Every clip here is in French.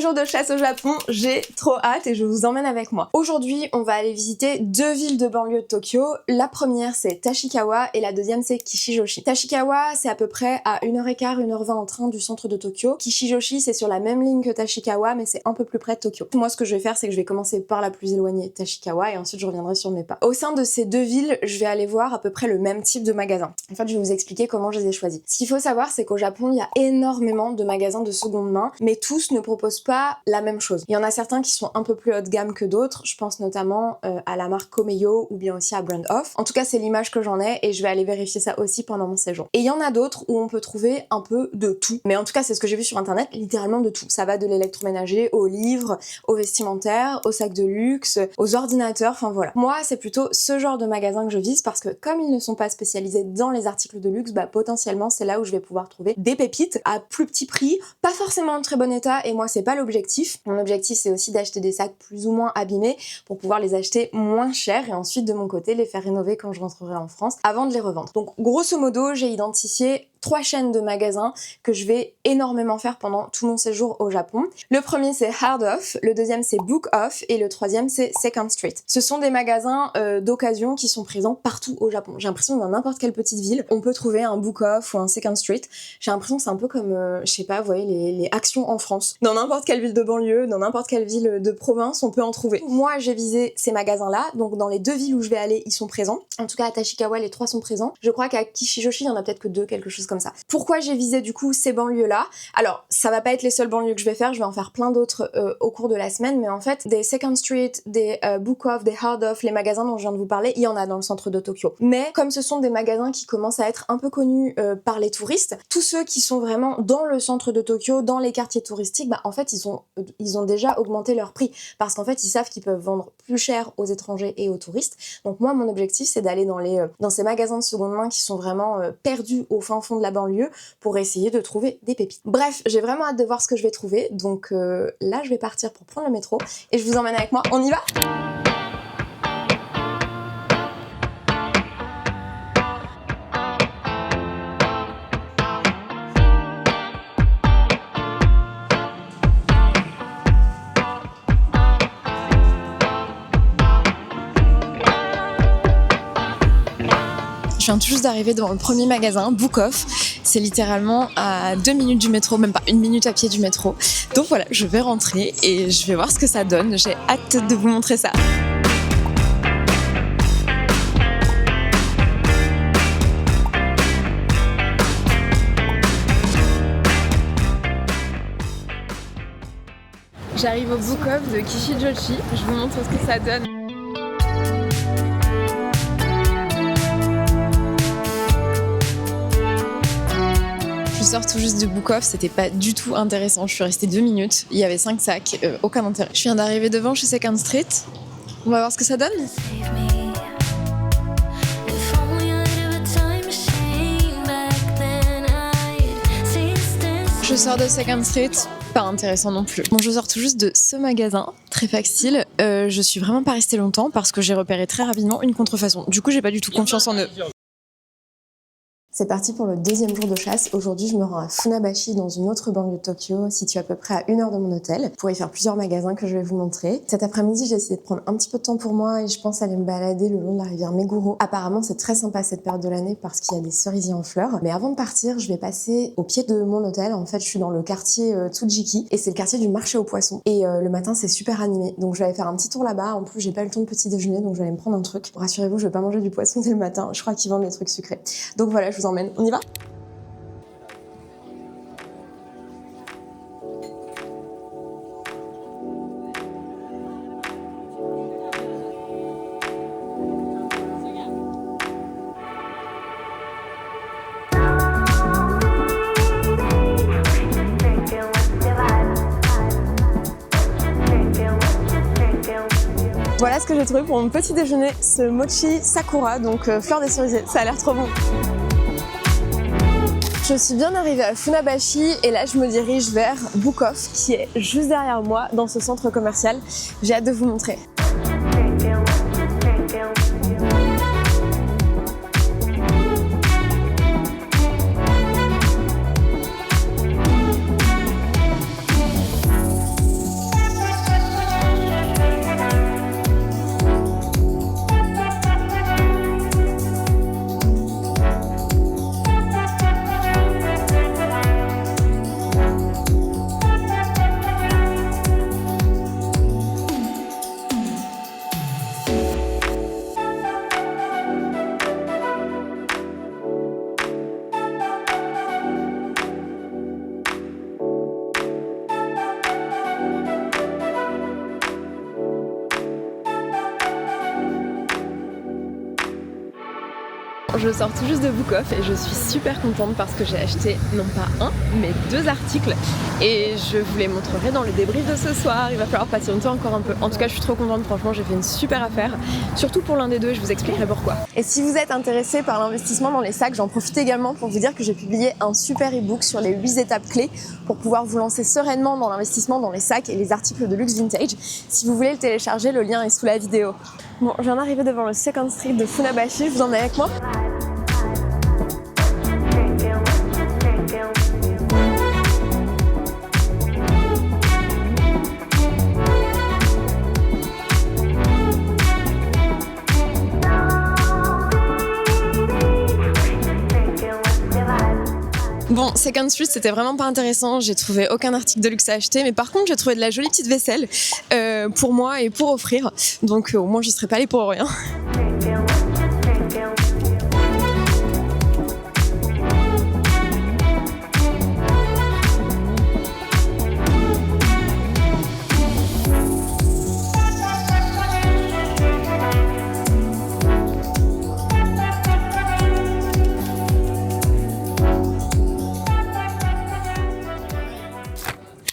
jour de chasse au Japon, j'ai trop hâte et je vous emmène avec moi. Aujourd'hui, on va aller visiter deux villes de banlieue de Tokyo. La première, c'est Tashikawa et la deuxième, c'est Kishijoshi. Tashikawa, c'est à peu près à 1h15, 1h20 en train du centre de Tokyo. Kishijoshi, c'est sur la même ligne que Tashikawa, mais c'est un peu plus près de Tokyo. Moi, ce que je vais faire, c'est que je vais commencer par la plus éloignée, Tashikawa, et ensuite je reviendrai sur mes pas. Au sein de ces deux villes, je vais aller voir à peu près le même type de magasin. En fait, je vais vous expliquer comment je les ai choisis. Ce qu'il faut savoir, c'est qu'au Japon, il y a énormément de magasins de seconde main, mais tous ne proposent pas la même chose. Il y en a certains qui sont un peu plus haut de gamme que d'autres, je pense notamment à la marque Komeyo ou bien aussi à Brand Off. En tout cas, c'est l'image que j'en ai et je vais aller vérifier ça aussi pendant mon séjour. Et il y en a d'autres où on peut trouver un peu de tout. Mais en tout cas, c'est ce que j'ai vu sur internet, littéralement de tout. Ça va de l'électroménager aux livres, aux vestimentaires, aux sacs de luxe, aux ordinateurs, enfin voilà. Moi, c'est plutôt ce genre de magasin que je vise parce que comme ils ne sont pas spécialisés dans les articles de luxe, bah potentiellement c'est là où je vais pouvoir trouver des pépites à plus petit prix, pas forcément en très bon état, et moi c'est pas l'objectif. Mon objectif c'est aussi d'acheter des sacs plus ou moins abîmés pour pouvoir les acheter moins cher et ensuite de mon côté les faire rénover quand je rentrerai en France avant de les revendre. Donc grosso modo, j'ai identifié 3 chaînes de magasins que je vais énormément faire pendant tout mon séjour au Japon. Le premier c'est Hard Off, le deuxième c'est Book Off et le troisième c'est Second Street. Ce sont des magasins d'occasion qui sont présents partout au Japon. J'ai l'impression que dans n'importe quelle petite ville, on peut trouver un Book Off ou un Second Street. J'ai l'impression que c'est un peu comme, je sais pas, vous voyez les actions en France. Dans n'importe quelle ville de banlieue, dans n'importe quelle ville de province, on peut en trouver. Moi j'ai visé ces magasins-là, donc dans les deux villes où je vais aller, ils sont présents. En tout cas à Tashikawa, les 3 sont présents. Je crois qu'à Kishijoshi, il y en a peut-être que 2, quelque chose comme ça. Pourquoi j'ai visé du coup ces banlieues-là? Alors, ça va pas être les seules banlieues que je vais faire, je vais en faire plein d'autres au cours de la semaine, mais en fait, des Second Street, des Book Off, des Hard Off, les magasins dont je viens de vous parler, il y en a dans le centre de Tokyo. Mais comme ce sont des magasins qui commencent à être un peu connus par les touristes, tous ceux qui sont vraiment dans le centre de Tokyo, dans les quartiers touristiques, bah en fait, ils ont déjà augmenté leur prix, parce qu'en fait, ils savent qu'ils peuvent vendre plus cher aux étrangers et aux touristes. Donc moi, mon objectif, c'est d'aller dans ces magasins de seconde main qui sont vraiment perdus au fin fond de la banlieue pour essayer de trouver des pépites. Bref, j'ai vraiment hâte de voir ce que je vais trouver, donc là, je vais partir pour prendre le métro et je vous emmène avec moi. On y va ? Je viens tout juste d'arriver devant le premier magasin, Book Off. C'est littéralement à 2 minutes du métro, même pas 1 minute à pied du métro. Donc voilà, je vais rentrer et je vais voir ce que ça donne. J'ai hâte de vous montrer ça. J'arrive au Book Off de Kishijoshi. Je vous montre ce que ça donne. Je sors tout juste de Book Off, c'était pas du tout intéressant. Je suis restée 2 minutes, il y avait 5 sacs, aucun intérêt. Je viens d'arriver devant chez Second Street. On va voir ce que ça donne. Je sors de Second Street, pas intéressant non plus. Bon, je sors tout juste de ce magasin, très facile. Je suis vraiment pas restée longtemps parce que j'ai repéré très rapidement une contrefaçon. Du coup, j'ai pas du tout confiance en eux. C'est parti pour le deuxième jour de chasse. Aujourd'hui, je me rends à Funabashi, dans une autre banlieue de Tokyo, située à peu près à 1 heure de mon hôtel, pour y faire plusieurs magasins que je vais vous montrer. Cet après-midi, j'ai essayé de prendre un petit peu de temps pour moi et je pense aller me balader le long de la rivière Meguro. Apparemment, c'est très sympa cette période de l'année parce qu'il y a des cerisiers en fleurs. Mais avant de partir, je vais passer au pied de mon hôtel. En fait, je suis dans le quartier Tsujiki et c'est le quartier du marché aux poissons. Et le matin, c'est super animé. Donc, je vais aller faire un petit tour là-bas. En plus, j'ai pas eu le temps de petit déjeuner, donc je vais aller me prendre un truc. Rassurez-vous, je vais pas manger du poisson dès le matin. Je crois qu'ils vendent des trucs sucrés. Donc voilà, je vous emmène. On y va ? Voilà ce que j'ai trouvé pour mon petit déjeuner, ce mochi sakura, donc fleur des cerisiers. Ça a l'air trop bon. Je suis bien arrivée à Funabashi et là je me dirige vers Book Off qui est juste derrière moi dans ce centre commercial. J'ai hâte de vous montrer. je sors tout juste de Book Off et je suis super contente parce que j'ai acheté non pas un, mais 2 articles et je vous les montrerai dans le débrief de ce soir. Il va falloir patienter encore un peu. En tout cas, je suis trop contente, franchement, j'ai fait une super affaire, surtout pour l'un des deux et je vous expliquerai pourquoi. Et si vous êtes intéressé par l'investissement dans les sacs, j'en profite également pour vous dire que j'ai publié un super e-book sur les 8 étapes clés pour pouvoir vous lancer sereinement dans l'investissement dans les sacs et les articles de luxe vintage. Si vous voulez le télécharger, le lien est sous la vidéo. Bon, je viens d'arriver devant le Second Street de Funabashi, je vous emmenez avec moi? Bon, Second Street, c'était vraiment pas intéressant, j'ai trouvé aucun article de luxe à acheter, mais par contre j'ai trouvé de la jolie petite vaisselle pour moi et pour offrir, donc au moins je serais pas allée pour rien.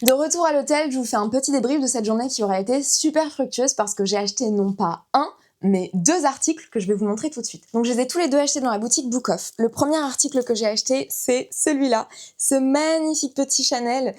De retour à l'hôtel, je vous fais un petit débrief de cette journée qui aura été super fructueuse parce que j'ai acheté non pas un, mais 2 articles que je vais vous montrer tout de suite. Donc je les ai tous les deux achetés dans la boutique Book Off. Le premier article que j'ai acheté, c'est celui-là, ce magnifique petit Chanel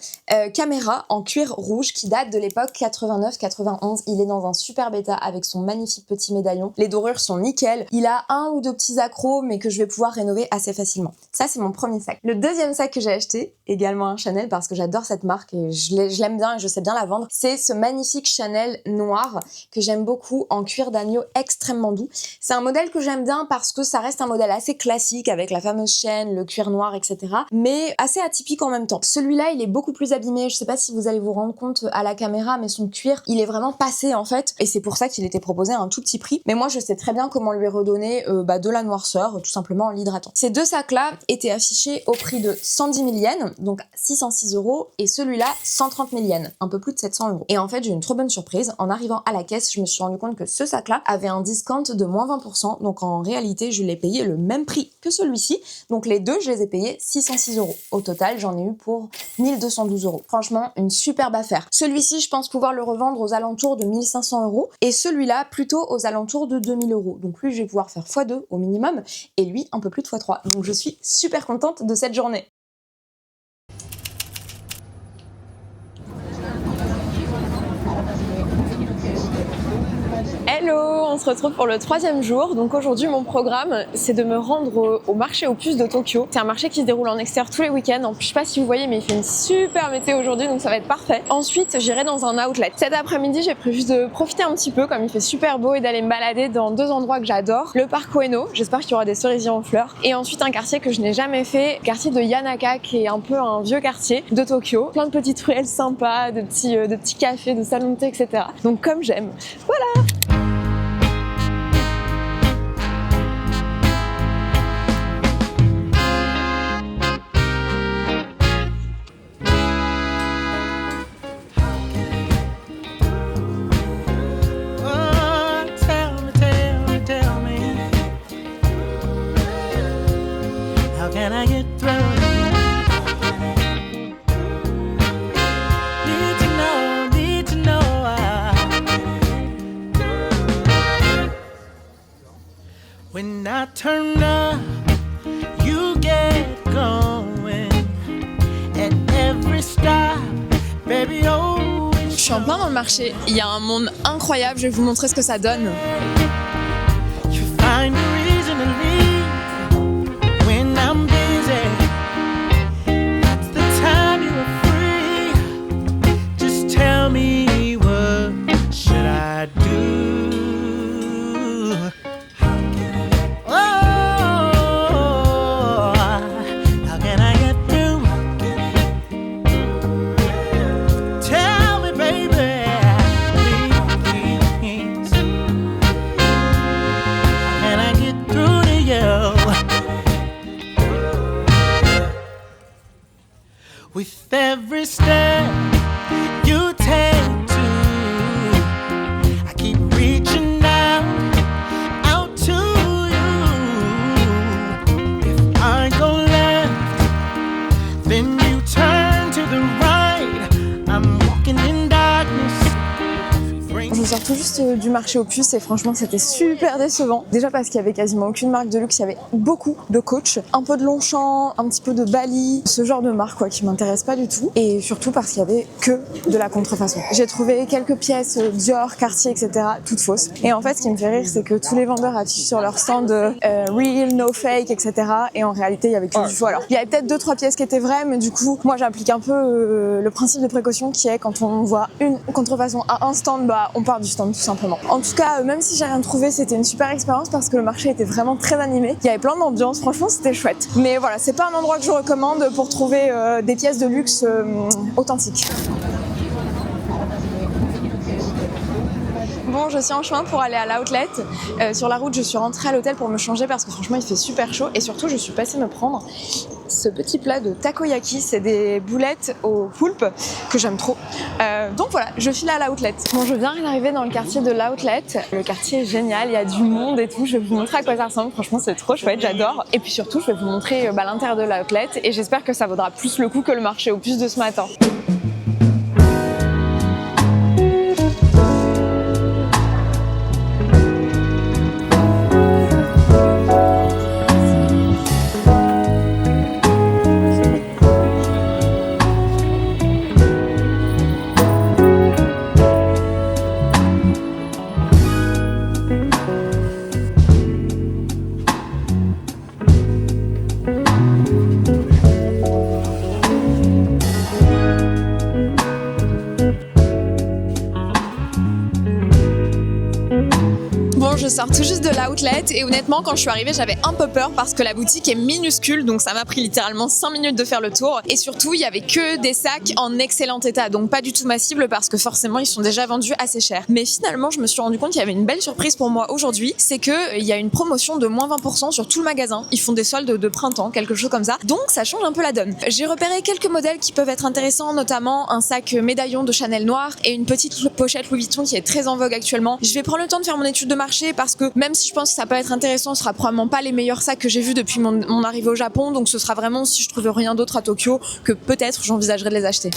caméra en cuir rouge qui date de l'époque 89-91. Il est dans un super bêta avec son magnifique petit médaillon. Les dorures sont nickel. Il a 1 ou 2 petits accros, mais que je vais pouvoir rénover assez facilement. Ça, c'est mon premier sac. Le deuxième sac que j'ai acheté, également un Chanel parce que j'adore cette marque et je l'aime bien et je sais bien la vendre, c'est ce magnifique Chanel noir que j'aime beaucoup en cuir d'agneau extrêmement doux. C'est un modèle que j'aime bien parce que ça reste un modèle assez classique avec la fameuse chaîne, le cuir noir, etc. mais assez atypique en même temps. Celui-là, il est beaucoup plus abîmé. Je sais pas si vous allez vous rendre compte à la caméra, mais son cuir, il est vraiment passé en fait et c'est pour ça qu'il était proposé à un tout petit prix. Mais moi, je sais très bien comment lui redonner de la noirceur, tout simplement en l'hydratant. Ces 2 sacs-là étaient affichés au prix de 110 000 yens, donc 606 €, et celui-là 130 000 yens, un peu plus de 700 €. Et en fait, j'ai eu une trop bonne surprise. En arrivant à la caisse, je me suis rendu compte que ce sac-là avait un discount de moins 20%, donc en réalité, je l'ai payé le même prix que celui-ci. Donc les deux, je les ai payés 606 €. Au total, j'en ai eu pour 1212 €. Franchement, une superbe affaire. Celui-ci, je pense pouvoir le revendre aux alentours de 1500 € et celui-là plutôt aux alentours de 2000 €. Donc lui, je vais pouvoir faire x2 au minimum et lui, un peu plus de x3. Donc je suis super contente de cette journée. Hello, on se retrouve pour le 3e jour. Donc aujourd'hui, mon programme, c'est de me rendre au marché aux puces de Tokyo. C'est un marché qui se déroule en extérieur tous les week-ends. En plus, je sais pas si vous voyez, mais il fait une super météo aujourd'hui, donc ça va être parfait. Ensuite, j'irai dans un outlet. Cet après-midi, j'ai prévu de profiter un petit peu, comme il fait super beau, et d'aller me balader dans 2 endroits que j'adore. Le parc Ueno, j'espère qu'il y aura des cerisiers en fleurs. Et ensuite, un quartier que je n'ai jamais fait, le quartier de Yanaka, qui est un peu un vieux quartier de Tokyo. Plein de petites ruelles sympas, de petits cafés, de salons de thé, etc. Donc comme j'aime. Voilà! Can I get through? Need to know. When I turn up, you get going. At every stop, baby, oh. Je suis en plein dans le marché. Il y a un monde incroyable. Je vais vous montrer ce que ça donne. You find a reason to leave when I'm busy. That's the time you are free. Just tell me, what should I do? Oh, how can I get through? Tell me, baby, please. How can I get through to you? With every step you take to, I keep reaching out to you. Then you turn to the right. I'm walking in darkness. Je sors tout juste du marché aux puces et franchement c'était super décevant. Déjà parce qu'il y avait quasiment aucune marque de luxe, il y avait beaucoup de Coach, un peu de Longchamp, un petit peu de Bali, ce genre de marque qui m'intéresse pas du tout. Et surtout parce qu'il y avait que de la contrefaçon. J'ai trouvé quelques pièces Dior, Cartier, etc. toutes fausses. Et en fait ce qui me fait rire c'est que tous les vendeurs affichent sur leur stand real, no fake, etc. Et en réalité il y avait que du faux. Alors il y avait peut-être 2-3 pièces qui étaient vraies, mais du coup moi j'applique un peu le principe de précaution qui est quand on voit une contrefaçon à un stand, on part du stand tout simplement. En tout cas, même si j'ai rien trouvé, c'était une super expérience parce que le marché était vraiment très animé. Il y avait plein d'ambiance, franchement c'était chouette. Mais voilà, c'est pas un endroit que je recommande pour trouver des pièces de luxe authentiques. Bon, je suis en chemin pour aller à l'outlet. Sur la route, je suis rentrée à l'hôtel pour me changer parce que franchement, il fait super chaud. Et surtout, je suis passée me prendre ce petit plat de takoyaki. C'est des boulettes au poulpe que j'aime trop. Donc voilà, je file à l'outlet. Bon, je viens d'arriver dans le quartier de l'outlet. Le quartier est génial, il y a du monde et tout. Je vais vous montrer à quoi ça ressemble. Franchement, c'est trop chouette, j'adore. Et puis surtout, je vais vous montrer l'intérieur de l'outlet. Et j'espère que ça vaudra plus le coup que le marché aux puces de ce matin. Je sors tout juste de l'outlet et honnêtement quand je suis arrivée j'avais un peu peur parce que la boutique est minuscule, donc ça m'a pris littéralement 5 minutes de faire le tour et surtout il y avait que des sacs en excellent état, donc pas du tout ma cible parce que forcément ils sont déjà vendus assez cher. Mais finalement je me suis rendu compte qu'il y avait une belle surprise pour moi aujourd'hui, c'est que il y a une promotion de moins 20% sur tout le magasin. Ils font des soldes de printemps, quelque chose comme ça, donc ça change un peu la donne. J'ai repéré quelques modèles qui peuvent être intéressants, notamment un sac médaillon de Chanel noir et une petite pochette Louis Vuitton qui est très en vogue actuellement. Je vais prendre le temps de faire mon étude de marché parce que même si je pense que ça peut être intéressant, ce sera probablement pas les meilleurs sacs que j'ai vus depuis mon arrivée au Japon, donc ce sera vraiment si je trouve rien d'autre à Tokyo que peut-être j'envisagerai de les acheter.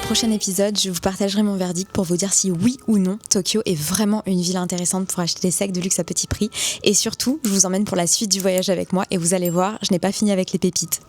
Prochain épisode, je vous partagerai mon verdict pour vous dire si oui ou non Tokyo est vraiment une ville intéressante pour acheter des sacs de luxe à petit prix. Et surtout, je vous emmène pour la suite du voyage avec moi et vous allez voir, je n'ai pas fini avec les pépites.